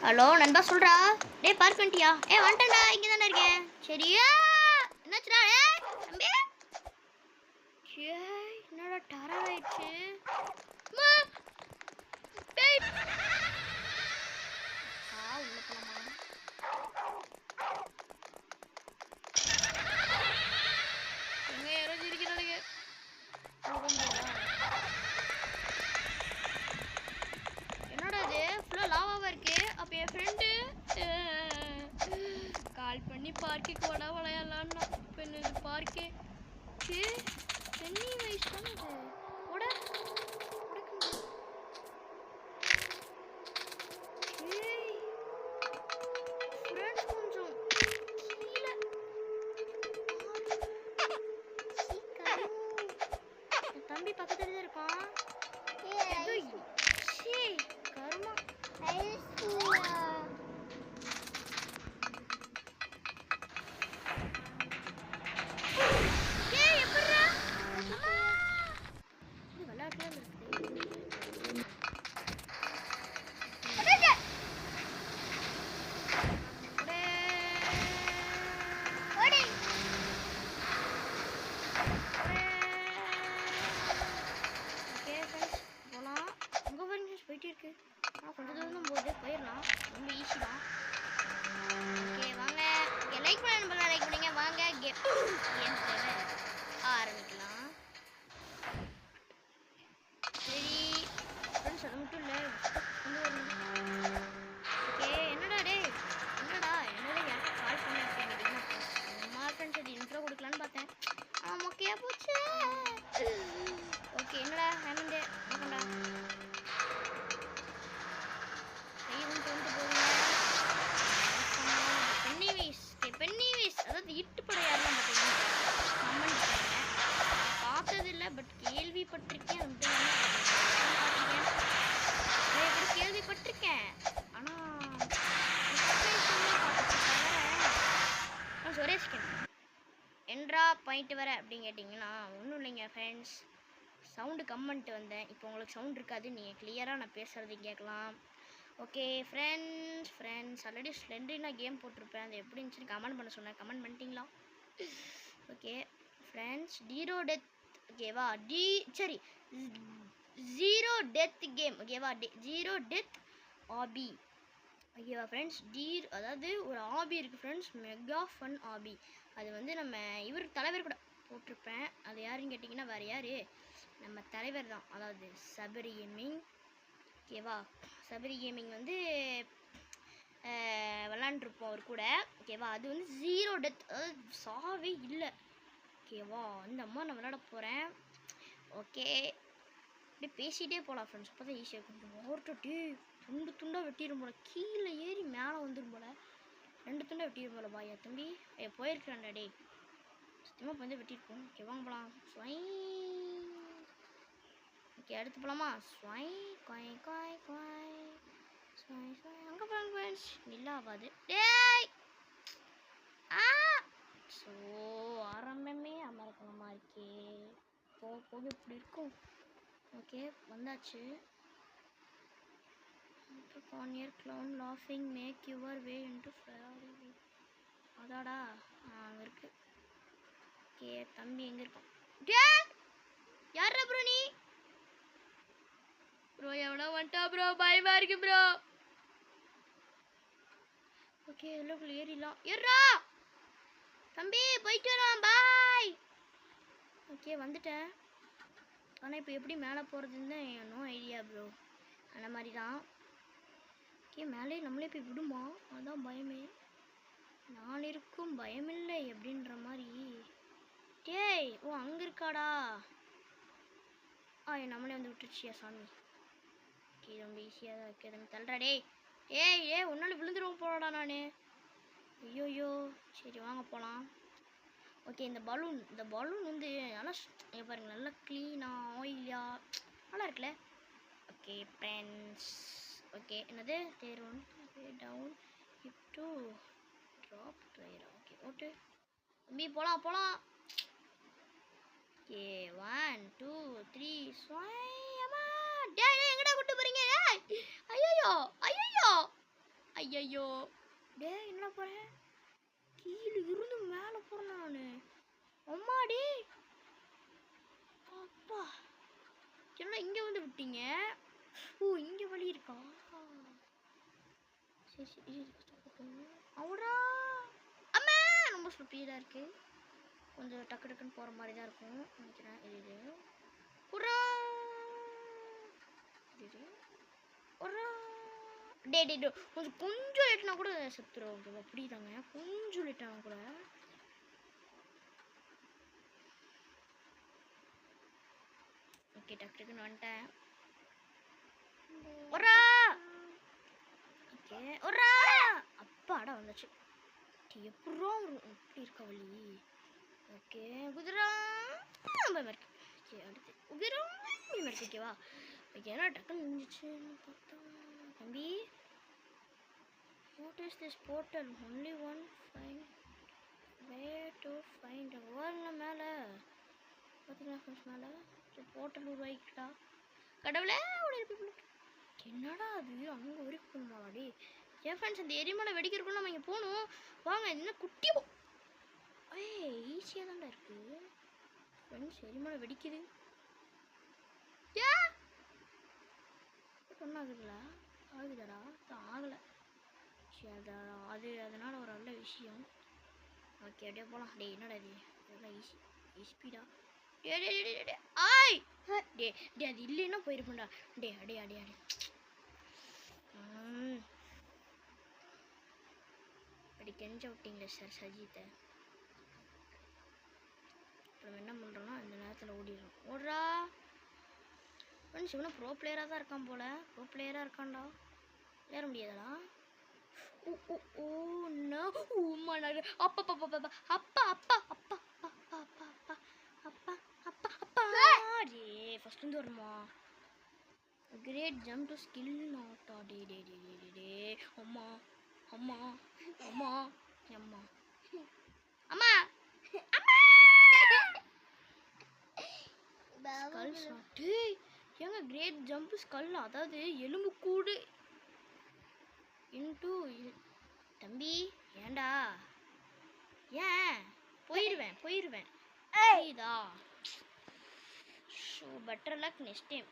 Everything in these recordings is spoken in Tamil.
ஹலோ நண்பா சொல்றா. டேய் பார்க் பண்ணிட்டியா? வந்துட்டேன்டா, இங்கே தானே இருக்கேன். சரியா என்னாச்சுடா? தம்பி என்னடா டரர் ஆயிடுச்சு. உள்ள போலாமா? எங்க யாராச்சும் இருக்கிறானுங்க. என்னடா இது ஃபுல்லாக லாவாவாக இருக்கு. அப்போ என் ஃப்ரெண்டு கால் பண்ணி பார்க்குக்கு வடா விளையாடலான்னா இப்போ என்னது பார்க்கே பென்னி வயசு தானே இது. ஓட ஃப்ரெண்ட்ஸ் கொஞ்சம் கீழே என் தம்பி பக்கத்துல தான் இருக்கான். கருமா போயிட்டே இருக்கு. கொஞ்சம் தூரம் தான் போகுது, போயிடலாம். ரொம்ப ஈஸி தான். ஓகே வாங்க, லைக் பண்ண லைக் பண்ணுங்க. வாங்க கேம் ஆரம்பிக்கலாம். சரி ஃப்ரெண்ட்ஸ், அது மட்டும் இல்லை கொண்டு வரணும். ஓகே என்னடா டே என்னடா என்னோட யாருக்கு கால் பண்ணிருக்கேன். சும்மா ஃப்ரெண்ட்ஸ் அது இன்ட்ரோ கொடுக்கலான்னு பார்த்தேன். ஓகே போச்சு. ஓகே என்னடா ஹேமந்தே என்னடா பட் கேள்விப்பட்டிருக்கேன். கேள்விப்பட்டிருக்கேன் ஆனால் ஒரே செகண்ட் என்றா பாயிண்ட் வர அப்படின்னு கேட்டிங்கன்னா ஒன்றும் இல்லைங்க ஃப்ரெண்ட்ஸ். சவுண்டு கமெண்ட் வந்தேன். இப்போ உங்களுக்கு சவுண்ட் இருக்காது, நீங்கள் கிளியராக நான் பேசுகிறது கேட்கலாம். ஓகே ஃப்ரெண்ட்ஸ் ஆல்ரெடி ஸ்லெண்டரினா கேம் போட்டிருப்பேன். அது எப்படி இருந்துச்சுன்னு கமெண்ட் பண்ண சொன்னேன். கமெண்ட் பண்ணிட்டீங்களா? ஓகே ஃப்ரெண்ட்ஸ், ஓகேவா சரி 0 டெத் கேம் ஓகேவா. 0 டெத் ஆபி ஓகேவா ஃப்ரெண்ட்ஸ். அதாவது ஒரு ஆபி இருக்குது ஃப்ரெண்ட்ஸ், மெகா ஃபன் ஆபி. அது வந்து நம்ம இவர் தலைவர் கூட போட்டிருப்பேன். அது யாருன்னு கேட்டிங்கன்னா வேறு யார், நம்ம தலைவர் தான், அதாவது சபரி கேமிங் ஓகேவா. சபரி கேமிங் வந்து விளாண்டுருப்போம் அவர் கூட ஓகேவா. அது வந்து 0 டெத், அதாவது சாவே இல்லை ஓகேவா. அந்த அம்மா நான் விளையாட போகிறேன். ஓகே அப்படியே பேசிகிட்டே போகலாம் ஃப்ரெண்ட்ஸ், அப்போ தான் ஈஸியாக கொஞ்சம் ஓர்ட்டு துண்டு துண்டாக வெட்டிடும் போல். கீழே ஏறி மேலே வந்துடும் போல். 2 துண்டாக வெட்டிடும் போல். பாயா தம்பி போயிருக்கிறான்டா டே, சுத்தமாக இப்போ வந்து வெட்டியிருப்போம். ஓகே வாங்க போகலாம். ஓகே அடுத்து போகலாமா? அங்கே போகலாம் ஃப்ரெண்ட்ஸ். நில்லாவாது டேய். ஸோ ஆரம்பமே அமரக்கணமாக இருக்கே, போக போக இப்படி இருக்கும். ஓகே வந்தாச்சு. on your clown laughing make your way into Ferrari. அதாடா அங்கே இருக்கு. ஓகே தம்பி எங்கே இருக்கான்? யாரா ப்ரோ நீ? ப்ரோ எவனா வந்துட்டா ப்ரோ, பயமா இருக்கு ப்ரோ. ஓகே எல்லாம் ஏறிடலாம். ஏறா தம்பி, போயிட்டு வரோம், பாய். ஓகே வந்துட்டேன். ஆனால் இப்போ எப்படி மேலே போகிறதுன்னு நோ ஐடியா ப்ரோ. அந்த மாதிரி தான். ஓகே மேலே நம்மளே போய் விடுமா, அதுதான் பயமே. நான் இருக்கும் பயமில்லை அப்படின்ற மாதிரி. டேய் அங்கே இருக்காடா. நம்மளே வந்து விட்டுருச்சியா சாமி. ஓகே ரொம்ப ஈஸியாக தான் இருக்குது. நம்ம தள்ளுறா டே. ஒன்றால் விழுந்துருவோம் போடா நான். ஐயோயோ சரி வாங்க போகலாம். ஓகே இந்த பலூன் வந்து நல்லா பாருங்கள், நல்லா க்ளீனாக ஆயிலியாக நல்லா இருக்குல்ல. ஓகே ஃப்ரெண்ட்ஸ், ஓகே என்னது தேர் ஒன் டவுன் ஹிப் டு ட்ராப் ட்ரையர். ஓகே ஓட்டு தம்பி போகலாம். ஓகே 1 2 3 ஸ்வையமா. டேய் எங்கடா கூட்டு போறீங்க? ஐயோ ஐயையோ டேய் என்ன போகிறேன் கீழே இருந்து மேலே போகிறேன் நான் அம்மாடி அப்பா என்ன இங்கே வந்து விட்டீங்க ஓ இங்கே வழி இருக்கா சரி சரி அவடா அம்மா ரொம்ப ஸ்பீடாக இருக்குது கொஞ்சம் டக்கு டக்குன்னு போகிற மாதிரி தான் இருக்கும் நினைக்கிறேன் இது உரா இது உரா டே டே டே கொஞ்சம் லேட்னா கூட செத்துரும் ஓகேவா புரியுதாங்க கொஞ்சம் லேட்டானா கூட ஓகே டக்கு டக்குன்னு வந்துட்டேன் உரா ஓகே உரா அப்பாடா வந்துச்சு எப்படா எப்படி இருக்க வழி ஓகே குதிரா இருக்கு சரி அடுத்து குதிரா இருக்கு ஓகேவா ஓகே என்ன டக்குன்னு இருந்துச்சுன்னு பார்த்தா தம்பி what is this portal only one fine way to find வரல மேலே பார்த்தீங்களா ஃப்ரெண்ட்ஸ் மேலே போர்ட்டல் உருவாக்கிட்டா கடவுளே என்னடா அது அங்கே வரைக்கும் போகணுமாடி என் ஃப்ரெண்ட்ஸ் அந்த எரிமலை வெடிக்கிறதுக்குள்ள நம்ம இங்கே போகணும் வாங்க என்ன குட்டி ஏய் ஈஸியாக தான்டா இருக்கு ஃப்ரெண்ட்ஸ் எரிமலை வெடிக்குது ஒன்றும் ஆகுதுங்களா ஆகுதாடா ஆகலை சரி அது அதனால் ஒரு நல்ல விஷயம் ஓகே அப்படியே போகலாம் டே என்னடா இது இதெல்லாம் ஸ்பீடா ஆய் டே டே அது இல்லைன்னா போயிருப்பேன்டா டே அடே அடே அடே அப்படி கெஞ்ச விட்டீங்களே சார் சஜித்தை அப்புறம் என்ன பண்ணுறோன்னா இந்த நேரத்தில் ஓடிடுறோம் ஓடுறா ஃப்ரெண்ட்ஸ் இவனும் ப்ரோ பிளேயராக தான் இருக்கான் போல் ப்ரோ பிளேயராக இருக்கான்டா ஏற முடியாதடா ஓ ஓ ஓ நோ ஓமா அப்பா அப்பா அப்பா அப்பா அப்பா அப்பா அப்பா அப்பா அப்பா அப்பா அப்பா டே ஃபஸ்ட்லேருந்து வருமா கிரேட் ஜம்ப் டு ஸ்கில் நாட்டா டே டே டே டே டே அம்மா அம்மா அம்மா அம்மா அம்மா ஸ்கல் ஷாட்டு ஏங்க கிரேட் ஜம்ப் ஸ்கல் அதாவது எலும்பு கூடு இன்டூ தம்பி ஏண்டா ஏன் போயிடுவேன் புரியுதா so better luck next time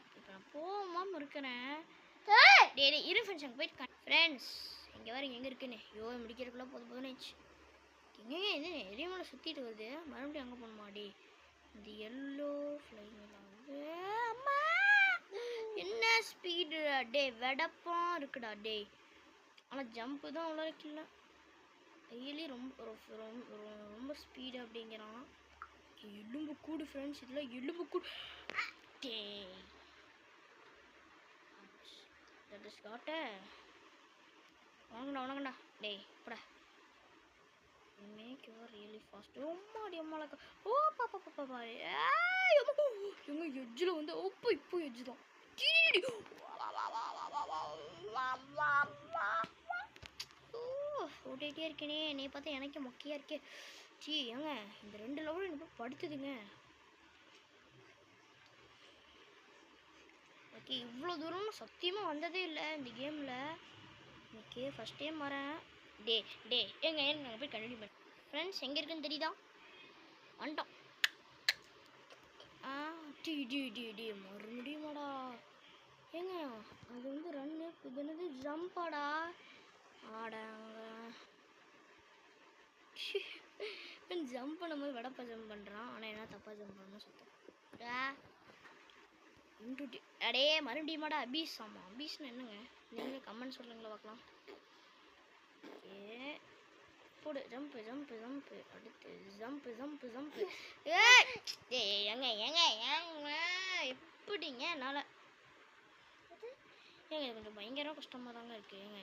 இப்போ நான் போகாமல் இருக்கிறேன் டே இரு ஃப்ரெண்ட்ஸ் அங்கே போயிட்டு ஃப்ரெண்ட்ஸ் இங்கே வர எங்கே இருக்குன்னு ஐயோ முடிக்கிறதுக்குள்ள போதும்னுச்சு எங்கே என்ன எரிமலை சுற்றிட்டு வருது மறுபடியும் அங்கே போகணுமாடி இந்த எல்லோ ஃப்ளைங் வந்து அம்மா என்ன ஸ்பீடு டே வெடப்பாக இருக்குடா டே ஆனால் ஜம்ப்பு தான் அவ்வளோ இல்லை ரியலி ரொம்ப ஸ்பீடு அப்படிங்கிறான் எலும்பு கூடு ஃப்ரெண்ட்ஸ் இதெல்லாம் எலும்பு கூடு டே தட் இஸ் காட்ட வணங்கண்டா டேய் போட மேக் யுவர் ரியலி ஃபாஸ்ட் ரொம்ப அம்மாலக்கா ஓ பாப்பா பாப்பா எங்க எஜ்ஜில் வந்து ஓப்போ இப்போ எஜ்ஜு தான் ஓட்டிகிட்டே இருக்கேனே நீ பார்த்தா எனக்கு மொக்கையாக இருக்கே சீ ஏங்க இந்த 2 லெவலும் எனக்கு படுத்துதுங்க ஓகே இவ்வளோ தூரம் சத்தியமாக வந்ததே இல்லை இந்த கேமில் ஓகே ஃபஸ்ட் டைம் வரேன் டே ஏங்க நாங்கள் போய் கண்டினியூ பண்ண ஃப்ரெண்ட்ஸ் எங்கே இருக்குன்னு தெரியுதா வந்துட்டோம் டி மறுபடியுமாடா ஏங்க அது வந்து ரன்னு இது என்னது ஜம்பாடா ஆடாங்க ஜம்ப் பண்ணும்போது வெடப்பா ஜம்ப் பண்ணுறான் ஆனால் என்ன தப்பாக ஜம்ப் பண்ணணும் சுத்தம் அடே மறுபடியுமாடா அபீஸ் ஆமாம் அபீஸ்னு என்னங்க நீங்களே கமெண்ட் சொல்லுங்களா பார்க்கலாம் ஏ போடு ஜம்ப்பு அடுத்து ஜம்ப்பு ஏங்க எப்படிங்க என்னால் ஏங்க இது கொஞ்சம் பயங்கர கஷ்டமாக தாங்க இருக்குது ஏங்க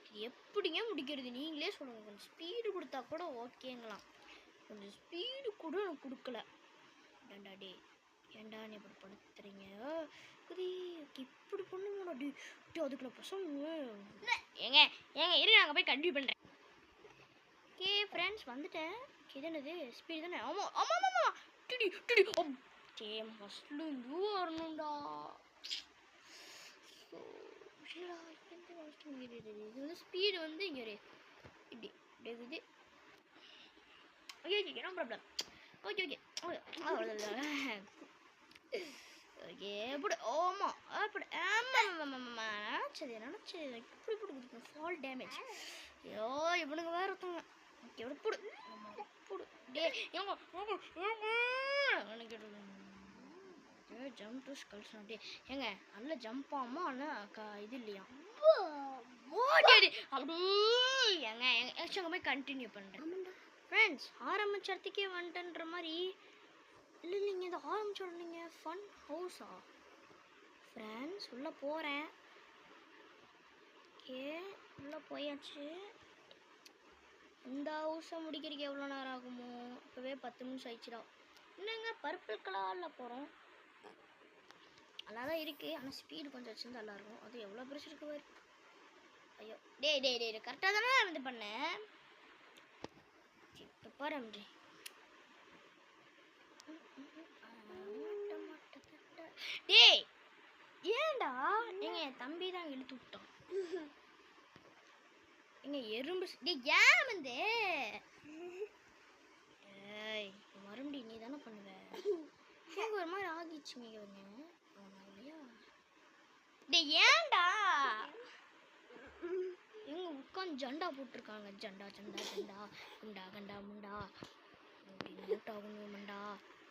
இது எப்படிங்க முடிக்கிறது நீங்களே சொல்லுங்கள் கொஞ்சம் ஸ்பீடு கொடுத்தா கூட ஓகேங்களாம் கொஞ்சம் ஸ்பீடு கூட எனக்கு கொடுக்கல ஏண்டா டே ஏண்டா நீ இப்படி படுத்துறீங்க குதி இப்படி பண்ணுங்கடா டி அதுக்குள்ள பசங்க ஏங்க இரு நாங்கள் போய் கண்டினியூ பண்ணுறேன் ஓகே ஃப்ரெண்ட்ஸ் வந்துட்டேன் இது என்னது ஸ்பீடு தானே ஆமாம் டிடி டே ஃபஸ்ட்லேருந்து வரணும்டா இது வந்து ஸ்பீடு வந்து இங்கே ஒரு இப்படி இது okay no problem okay okay இப்படி ஆமாம் அப்படி ஆமாம் நினச்சது இப்படி பிடிக்கும் ஃபால் டேமேஜ் ஐயோ இவனுங்க வேறு ஒருத்தவங்க ஓகே இப்படி புடு டே ஜம்ப் டு ஸ்கல்ஸ் டே ஏங்க நல்ல ஜம்ப் ஆமா ஆனால் இது இல்லையா ஏங்க எங்க போய் கண்டினியூ பண்ணுறேன் ஃப்ரெண்ட்ஸ் ஆரம்பிச்ச இடத்துக்கே வந்துட்டேன்ற மாதிரி இல்லை நீங்கள் இதை ஆரம்பிச்சோடனீங்க ஃபன் ஹவுஸா ஃப்ரெண்ட்ஸ் உள்ளே போகிறேன் ஓகே உள்ளே போயாச்சு இந்த ஹவுஸை முடிக்கிறதுக்கு எவ்வளோ நேரம் ஆகுமோ இப்போவே 10 நிமிஷம் ஆயிடுச்சுடா என்னங்க பர்பிள் கலரில் போகிறோம் நல்லா தான் இருக்குது ஆனால் ஸ்பீடு கொஞ்சம் வச்சுருந்து நல்லாயிருக்கும் அது எவ்வளோ பெருசு இருக்கு பாரு ஐயோ டே கரெக்டாக தானே வந்து பண்ணேன் இப்போ பாரு டேய் ஏன்டா எங்க என் தம்பி தான் இழுத்து விட்டான் எங்க எறும்பு டேய் ஏன் வந்து ஏய் மறுபடியும் நீ தானே பண்ணுவ எனக்கு ஒரு மாதிரி ஆகிடுச்சுங்க இவங்க இல்லையா டேய் ஏன்டா எங்க உட்காந்து ஜண்டா போட்டிருக்காங்க ஜண்டா குண்டா கண்டா முண்டா மூட்டாகணும் மண்டா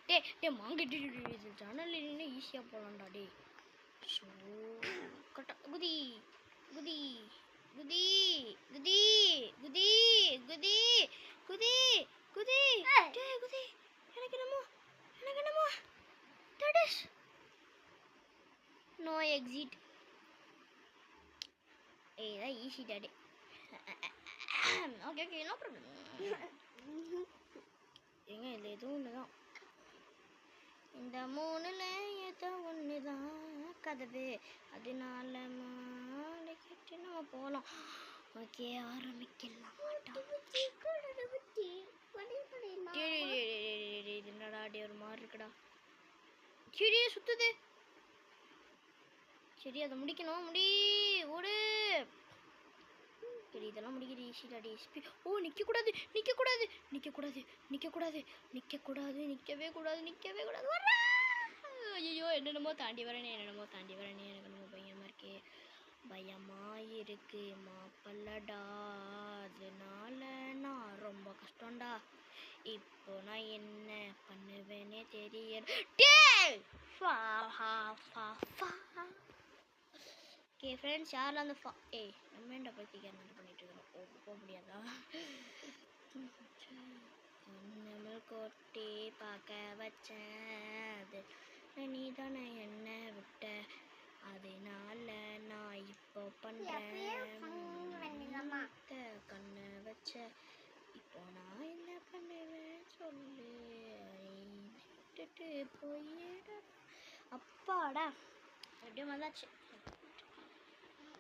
டே மாங்கிட்டு இது ஜன்னல் நின்று ஈஸியாக போகலாம்டா டே ஸோ கட்டா குதி குதி குதி குதி குதி குதி குதி குதி டே குதி எனக்கு என்னமோ தடிஷ் நோ எக்ஸிட் ஏதா ஈஸி டாடே ஓகே நோ ப்ராப்ளம் ஏங்க இல்லை எதுவும் ஒன்று தான் இந்த 3ல் ஏதோ ஒன்று தான் கதவு அதனால கேட்டு நம்ம போகலாம் ஓகே ஆரம்பிக்கலாம் என்னடா டே ஒரு மாதிரி இருக்குடா சரி சுத்துது சரி அதை முடிக்கணும் ஓடு சரி இதெல்லாம் முடிக்கிற ஈஸிடா டே ஓ நிற்கக்கூடாது நிற்கவே கூடாது ஐயோ என்னென்னமோ தாண்டி வரேனே எனக்கு ரொம்ப பயமாக இருக்கு மாப்பல்லடா அதனால நான் ரொம்ப கஷ்டம்டா இப்போ நான் என்ன பண்ணுவேனே தெரியல ஓகே ஃப்ரெண்ட்ஸ் யாரெல்லாம் அந்த நம்ம என்ன பற்றி என்ன பண்ணிட்டு இருக்கோம் போக முடியாதா கண்ணமல் கொட்டி பார்க்க வச்சேன் அது நீ தானே என்ன விட்ட அதனால நான் இப்போ பண்ணுறேன் கண்ணை வச்ச இப்போ நான் என்ன பண்ணுவேன் சொல்லு விட்டுட்டு போயிட அப்பாடா அப்படியே வந்தாச்சு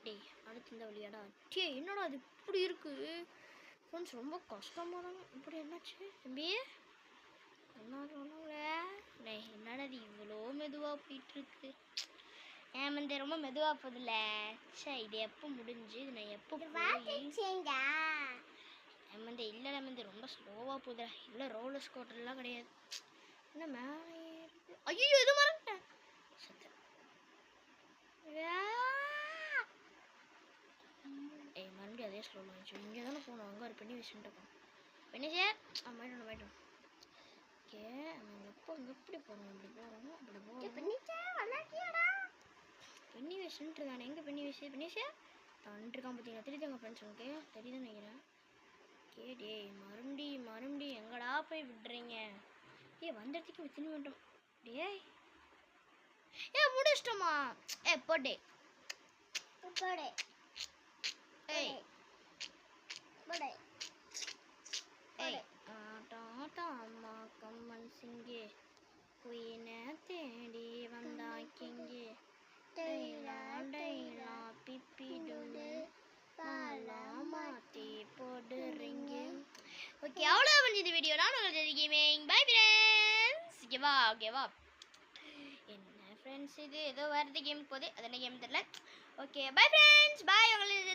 டேய் அடுத்து இந்த வழியாடா என்னடா அது இப்படி இருக்கு ஃப்ரெண்ட்ஸ் ரொம்ப கஷ்டமாக தானே இப்படி என்னாச்சு தம்பி என்ன சொன்னாங்க என்னடா அது இவ்வளோ மெதுவாக போயிட்டுருக்கு ஏன் வந்து ரொம்ப மெதுவாக போகுதுல்ல இது எப்போ முடிஞ்சு இது நான் எப்போ வந்து இல்லை வந்து ரொம்ப ஸ்லோவாக போகுதுடா இல்லை ரோலர் ஸ்கூட்டர்லாம் கிடையாது என்ன மேலே ஐயோ இது மறந்துட்டேன் சத்தம் மறுபடியும் அதே ஸ்லோவில் இருந்துச்சு இங்கே தானே போகணும் அங்கே ஒரு பெண்ணி வச்சுட்டு போகணும் பெண்ணி சார் போயிட்டோம் ஓகே நம்ம எப்போ எப்படி போகணும் அப்படி போகணும் பெண்ணி வச்சுட்டு தானே எங்கே பெண்ணி சார் தந்துருக்கான் பார்த்தீங்களா தெரியுதாங்க ஃப்ரெண்ட்ஸ் உங்களுக்கு தெரியுதுன்னு நினைக்கிறேன் ஓகே டே மறுபடியும் எங்கடா போய் விடுறீங்க வந்ததுக்கு வித்தினி மட்டும் முடிச்சிட்டோமா போடே அம்மா கம்மன் சிங்கே குயினை தேடி வந்தாக்கிங்கே பிப்பிடுன்னு மாற்றி போடுறீங்க ஓகே அவ்வளோ இந்த வீடியோ நான் உங்களுக்கு கேமிங் பை ஃப்ரெண்ட்ஸ் ஓகேவா என்ன ஃப்ரெண்ட்ஸ் இது ஏதோ வருது கேம் போகுது அது என்ன கேம் தெரியல ஓகே பை ஃப்ரெண்ட்ஸ் பை உங்களுக்கு